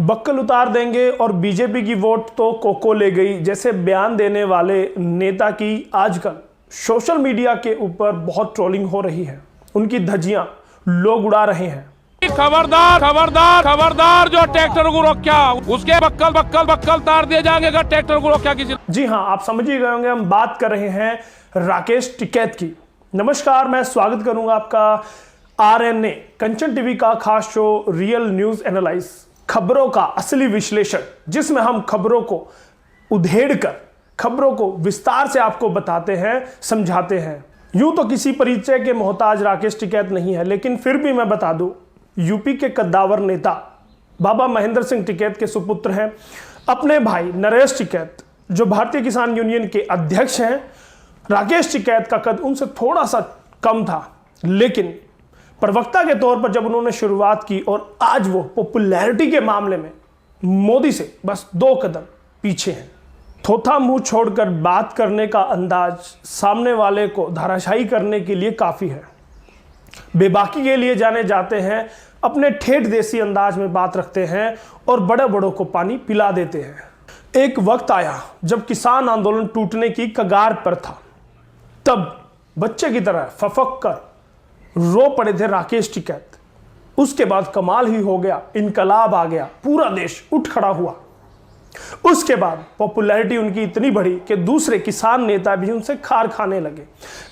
Buckle उतार देंगे और बीजेपी की वोट तो कोको ले गई जैसे बयान देने वाले नेता की आजकल सोशल मीडिया के ऊपर बहुत ट्रोलिंग हो रही है। उनकी धज्जियां लोग उड़ा रहे हैं। खबरदार खबरदार खबरदार, जो ट्रैक्टर को रोक्या उसके बक्कल बक्कल बक्कल तार दिए जाएंगे अगर ट्रैक्टर को रोक्या किसी। जी हां, आप समझ ही गए होंगे, हम बात कर रहे हैं राकेश टिकैत की। नमस्कार, मैं स्वागत करूंगा आपका आरएनए कंचन टीवी का खास शो रियल न्यूज एनालाइज, खबरों का असली विश्लेषण, जिसमें हम खबरों को उधेड़कर खबरों को विस्तार से आपको बताते हैं, समझाते हैं। यूं तो किसी परिचय के मोहताज राकेश टिकैत नहीं है, लेकिन फिर भी मैं बता दूं, यूपी के कद्दावर नेता बाबा महेंद्र सिंह टिकैत के सुपुत्र हैं। अपने भाई नरेश टिकैत जो भारतीय किसान यूनियन के अध्यक्ष हैं, राकेश टिकैत का कद उनसे थोड़ा सा कम था, लेकिन प्रवक्ता के तौर पर जब उन्होंने शुरुआत की और आज वो पॉपुलैरिटी के मामले में मोदी से बस 2 कदम पीछे हैं। थोथा मुंह छोड़कर बात करने का अंदाज सामने वाले को धराशायी करने के लिए काफ़ी है। बेबाकी के लिए जाने जाते हैं, अपने ठेठ देसी अंदाज में बात रखते हैं और बड़े बड़ों को पानी पिला देते हैं। एक वक्त आया जब किसान आंदोलन टूटने की कगार पर था, तब बच्चे की तरह फफक कर रो पड़े थे राकेश टिकैत। उसके बाद कमाल ही हो गया, इनकलाब आ गया, पूरा देश उठ खड़ा हुआ। उसके बाद पॉपुलैरिटी उनकी इतनी बढ़ी कि दूसरे किसान नेता भी उनसे खार खाने लगे।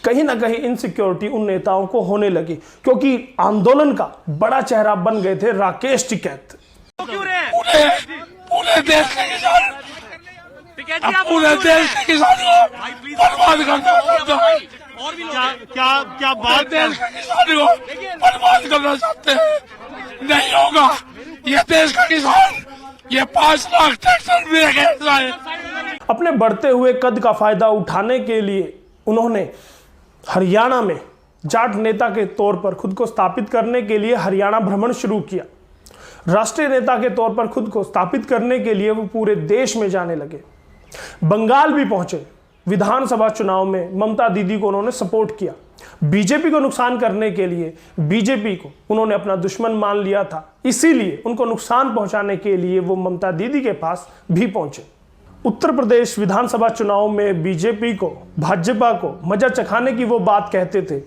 कहीं ना कहीं इनसिक्योरिटी उन नेताओं को होने लगी, क्योंकि आंदोलन का बड़ा चेहरा बन गए थे राकेश टिकैत। पूरे देश के किसान क्या बात है? बर्बाद करना चाहते हैं, नहीं होगा। ये देश का किसान ये 5 लाख ट्रैक्टर भी है। अपने बढ़ते हुए कद का फायदा उठाने के लिए उन्होंने हरियाणा में जाट नेता के तौर पर खुद को स्थापित करने के लिए हरियाणा भ्रमण शुरू किया। राष्ट्रीय नेता के तौर पर खुद को स्थापित करने के लिए वो पूरे देश में जाने लगे। बंगाल भी पहुंचे। विधानसभा चुनाव में ममता दीदी को उन्होंने सपोर्ट किया। बीजेपी को नुकसान करने के लिए बीजेपी को उन्होंने अपना दुश्मन मान लिया था, इसीलिए उनको नुकसान पहुंचाने के लिए वो ममता दीदी के पास भी पहुंचे। उत्तर प्रदेश विधानसभा चुनाव में बीजेपी को, भाजपा को मजा चखाने की वो बात कहते थे।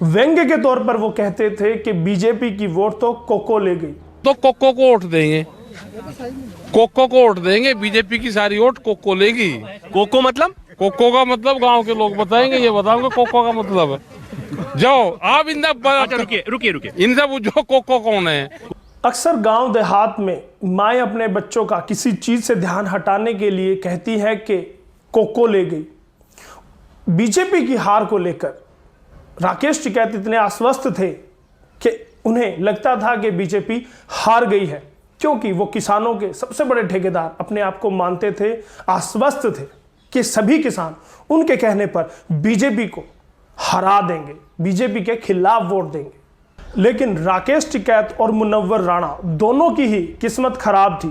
व्यंग्य के तौर पर वो कहते थे कि बीजेपी की वोट तो कोको ले गई। तो कोको को वोट देंगे, कोको को वोट देंगे, बीजेपी की सारी वोट कोको लेगी। कोको मतलब? कोको का मतलब गांव के लोग बताएंगे, ये बताओगे कोको का मतलब है। जाओ आप रुकिए इनसे पूछो कोको कौन है। अक्सर गांव देहात में माएँ अपने बच्चों का किसी चीज से ध्यान हटाने के लिए कहती है कि कोको ले गई। बीजेपी की हार को लेकर राकेश टिकैत इतने आश्वस्त थे कि उन्हें लगता था कि बीजेपी हार गई है, क्योंकि वो किसानों के सबसे बड़े ठेकेदार अपने आप को मानते थे, आश्वस्त थे कि सभी किसान उनके कहने पर बीजेपी को हरा देंगे, बीजेपी के खिलाफ वोट देंगे। लेकिन राकेश टिकैत और मुनव्वर राणा दोनों की ही किस्मत खराब थी।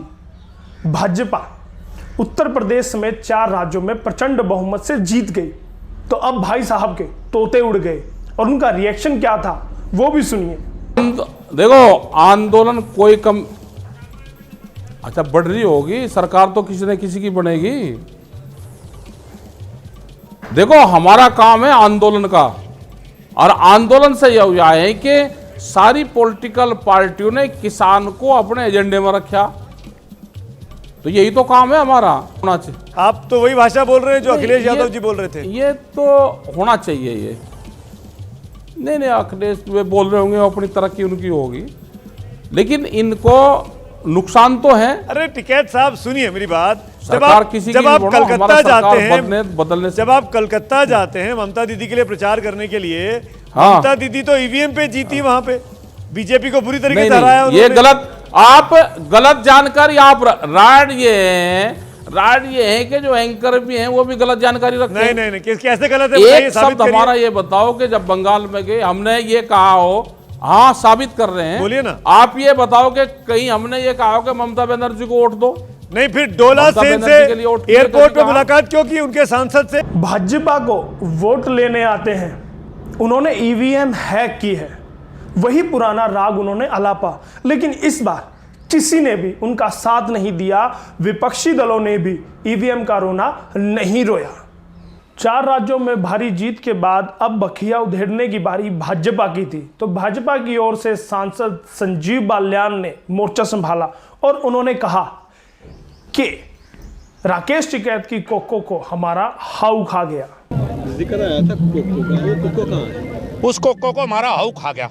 भाजपा उत्तर प्रदेश समेत 4 राज्यों में प्रचंड बहुमत से जीत गई, तो अब भाई साहब के तोते उड़ गए और उनका रिएक्शन क्या था वो भी सुनिए। देखो, आंदोलन कोई कम अच्छा बढ़ रही होगी, सरकार तो किसी न किसी की बनेगी। देखो, हमारा काम है आंदोलन का, और आंदोलन से यह हुआ है कि सारी पॉलिटिकल पार्टियों ने किसान को अपने एजेंडे में रखा, तो यही तो काम है हमारा, होना चाहिए। आप तो वही भाषा बोल रहे हैं जो अखिलेश यादव जी बोल रहे थे। ये तो होना चाहिए। ये नहीं अखिलेश वे बोल रहे होंगे, अपनी तरक्की उनकी होगी, लेकिन इनको नुकसान तो है। अरे टिकैत साहब सुनिए मेरी बात, जब आप कलकत्ता जाते हैं, बदलने जब आप कलकत्ता जाते हैं ममता दीदी के लिए प्रचार करने के लिए, हाँ। ममता दीदी तो ईवीएम पे जीती, वहां पे बीजेपी को बुरी तरीके से हराया। ये गलत, आप गलत जानकारी, आप राड ये है कि जो एंकर भी हैं वो भी गलत जानकारी रखते हैं। नहीं कैसे गलत है? एक शब्द हमारा ये बताओ कि जब बंगाल में गए हमने ये कहा हो, हाँ साबित कर रहे हैं, बोलिए ना। आप ये बताओ कि कहीं हमने ये कहा हो कि ममता बनर्जी को वोट दो? नहीं, फिर डोला सेन से एयरपोर्ट पे मुलाकात क्यों की उनके सांसद से? भाजपा को वोट लेने आते हैं, उन्होंने ईवीएम हैक की है, वही पुराना राग उन्होंने अलापा। लेकिन इस बार किसी ने भी उनका साथ नहीं दिया, विपक्षी दलों ने भी ईवीएम का रोना नहीं रोया। 4 राज्यों में भारी जीत के बाद अब बखिया उधेड़ने की बारी भाजपा की थी। तो भाजपा की ओर से सांसद संजीव बाल्यान ने मोर्चा संभाला और उन्होंने कहा कि राकेश टिकैत की कोको को हमारा हाउ खा गया। जिक्र आया था कोको का, वो कोको कहाँ है? उस कोको को हमारा हाउ खा गया।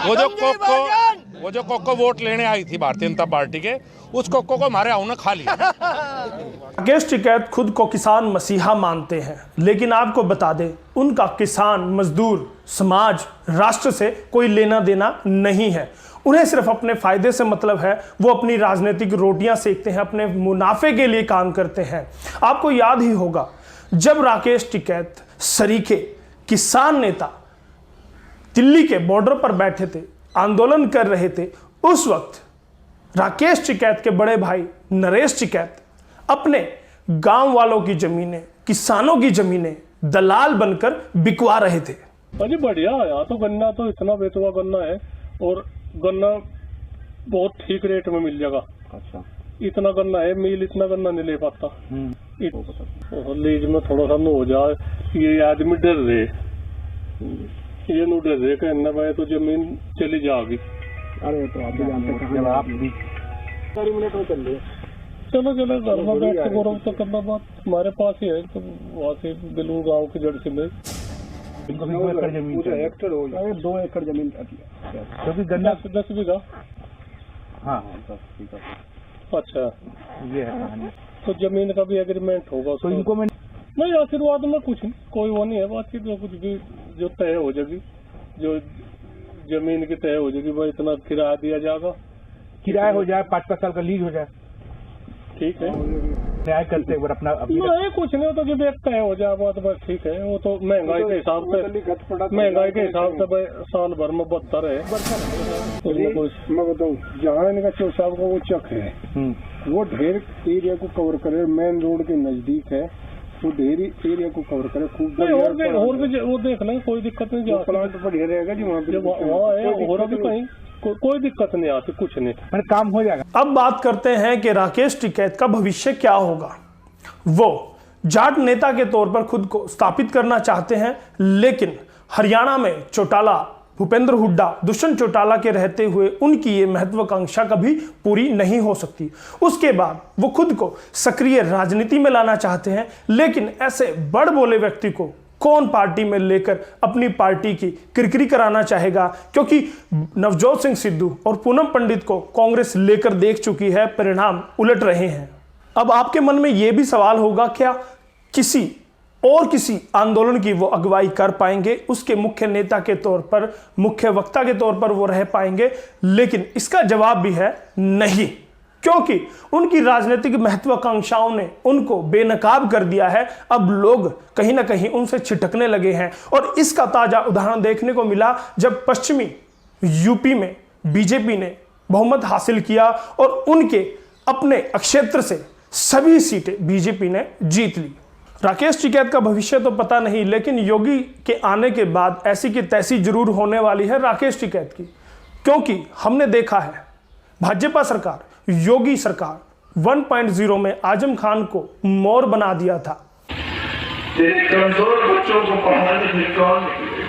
वो जो कोको वोट लेने आई थी भारतीय जनता पार्टी के, उस कोको को हमारे हाउ ने खा लिया। राकेश टिकैत खुद को किसान मसीहा मानते हैं, लेकिन आपको बता दें उनका किसान, मजदूर, समाज, राष्ट्र से कोई लेना देना नहीं है। उन्हें सिर्फ अपने फायदे से मतलब है। वो अपनी राजनीतिक रोटियां सेकते हैं, अपने मुनाफे के लिए काम करते हैं। आपको याद ही होगा जब राकेश टिकैत सरीखे किसान नेता दिल्ली के बॉर्डर पर बैठे थे, आंदोलन कर रहे थे, उस वक्त राकेश टिकैत के बड़े भाई नरेश टिकैत अपने गांव वालों की जमीनें, किसानों की जमीनें दलाल बनकर बिकवा रहे थे। अरे बढ़िया, यहाँ तो गन्ना तो इतना बेचवा गन्ना है और गन्ना बहुत ठीक रेट में मिल जाएगा। अच्छा, इतना गन्ना है, मिल इतना गन्ना नहीं ले पाता। लीज में थोड़ा सा हो जाए, ये आदमी डर रहे, ये नो डर रहे कहना भाई तो जमीन चली जाएगी। अरे तो आप भी जानते हैं जब आप भी 4 मिनट में चल रहे। चलो चलो घर में बैठ के गौरव तो करना, बात हमारे पास ही है। तो वहाँ से बिलू गाँव की जड़ से में 2 एकड़ जमीन, 2 एकड़ जमीन क्योंकि गन्ना 10 बीघा। हाँ 10 बीघा। अच्छा, ये है कहानी। तो जमीन का भी एग्रीमेंट होगा तो इनको मैं नहीं, आशीर्वाद में कुछ नहीं, कोई वो नहीं है। बातचीत में कुछ भी जो तय हो जाएगी, जो जमीन की तय हो जाएगी, भाई इतना किराया दिया जाएगा, किराया हो जाए, 5-5 साल का लीज हो जाए, ठीक है। न्याय करते हुए अपना नहीं कुछ नहीं, तो जब एक तय हो जाए बात बस ठीक है। वो तो महंगाई के हिसाब से भाई साल भर में 72 है। मैं बताऊँ, जहाँ इनका चौसाब का वो चक है, वो ढेर एरिया को कवर करे, मेन रोड के नजदीक है, वो ढेर एरिया को कवर करे खूब। और भी वो देख लें, कोई दिक्कत नहीं। प्लांट बढ़िया रहेगा जी वहाँ पे, वहाँ है और भी कहीं कोई दिक्कत नहीं आती, कुछ नहीं, काम हो जाएगा। अब बात करते हैं कि राकेश टिकैत का भविष्य क्या होगा। वो जाट नेता के तौर पर खुद को स्थापित करना चाहते हैं, लेकिन हरियाणा में चौटाला भूपेंद्र हुड्डा, दुष्यंत चौटाला के रहते हुए उनकी ये महत्वाकांक्षा कभी पूरी नहीं हो सकती। उसके बाद वो खुद को सक्रिय राजनीति में लाना चाहते हैं, लेकिन ऐसे बड़ बोले व्यक्ति को कौन पार्टी में लेकर अपनी पार्टी की किरकिरी कराना चाहेगा, क्योंकि नवजोत सिंह सिद्धू और पूनम पंडित को कांग्रेस लेकर देख चुकी है, परिणाम उलट रहे हैं। अब आपके मन में यह भी सवाल होगा, क्या किसी आंदोलन की वो अगुवाई कर पाएंगे, उसके मुख्य नेता के तौर पर, मुख्य वक्ता के तौर पर वो रह पाएंगे? लेकिन इसका जवाब भी है नहीं, क्योंकि उनकी राजनीतिक महत्वाकांक्षाओं ने उनको बेनकाब कर दिया है। अब लोग कहीं ना कहीं उनसे छिटकने लगे हैं और इसका ताजा उदाहरण देखने को मिला जब पश्चिमी यूपी में बीजेपी ने बहुमत हासिल किया और उनके अपने क्षेत्र से सभी सीटें बीजेपी ने जीत ली। राकेश टिकैत का भविष्य तो पता नहीं, लेकिन योगी के आने के बाद ऐसी की तैसी जरूर होने वाली है राकेश टिकैत की, क्योंकि हमने देखा है भाजपा सरकार, योगी सरकार 1.0 में आजम खान को मोर बना दिया था। तेरे कमजोर बच्चों को पढ़ाने में कौन निकलेगा?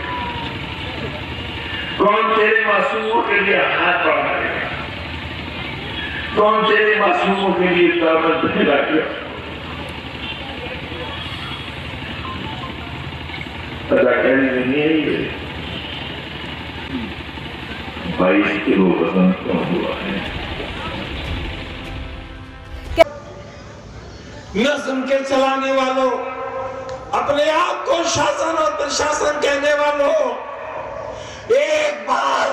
कौन तेरे मासूमों के लिए हाथ बढ़ाएगा? कौन तेरे मासूमों के लिए दामन फैलाएगा? पता कहने नहीं है ये 22 किलो वजन कम हुआ है। नज्म के चलाने वालों, अपने आप को शासन और प्रशासन कहने वालों, एक बार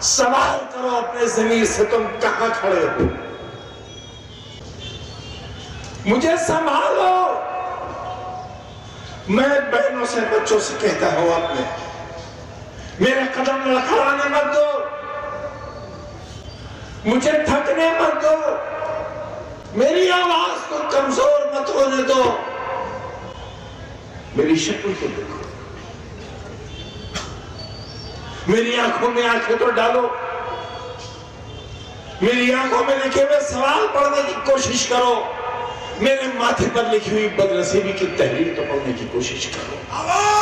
सवाल करो अपने जमीर से, तुम कहां खड़े हो? मुझे संभालो। मैं बहनों से, बच्चों से कहता हूं, अपने मेरे कदम लड़खड़ाने मत दो, मुझे थकने मत दो, मेरी आवाज को कमजोर मत होने दो, मेरी शक्ल को देखो, मेरी आंखों में आंखें तो डालो, मेरी आंखों में लिखे हुए सवाल पढ़ने की कोशिश करो, मेरे माथे पर लिखी हुई बदनसीबी की तहरीर तो पढ़ने की कोशिश करो।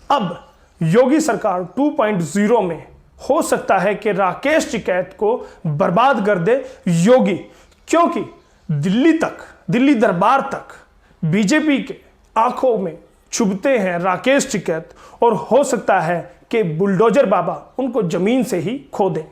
अब योगी सरकार 2.0 में हो सकता है कि राकेश टिकैत को बर्बाद कर दे योगी, क्योंकि दिल्ली दरबार तक बीजेपी के आंखों में चुभते हैं राकेश टिकैत, और हो सकता है कि बुलडोजर बाबा उनको जमीन से ही खो दें।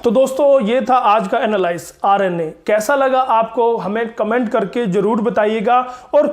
तो दोस्तों ये था आज का एनालाइज आरएनए। कैसा लगा आपको हमें कमेंट करके जरूर बताइएगा, और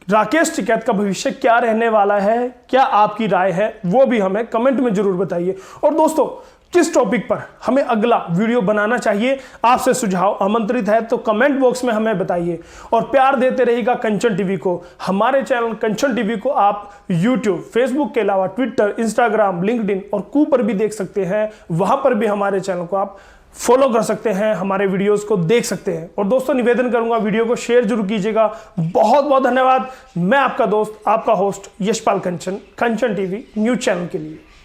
राकेश टिकैत का भविष्य क्या रहने वाला है, क्या आपकी राय है, वो भी हमें कमेंट में जरूर बताइए। और दोस्तों किस टॉपिक पर हमें अगला वीडियो बनाना चाहिए, आपसे सुझाव आमंत्रित है, तो कमेंट बॉक्स में हमें बताइए। और प्यार देते रहिएगा कंचन टीवी को। हमारे चैनल कंचन टीवी को आप यूट्यूब, फेसबुक के अलावा ट्विटर, इंस्टाग्राम, लिंक्डइन और कू पर भी देख सकते हैं। वहां पर भी हमारे चैनल को आप फॉलो कर सकते हैं, हमारे वीडियोस को देख सकते हैं। और दोस्तों निवेदन करूंगा, वीडियो को शेयर जरूर कीजिएगा। बहुत बहुत धन्यवाद। मैं आपका दोस्त, आपका होस्ट यशपाल कंचन, कंचन टीवी न्यूज चैनल के लिए।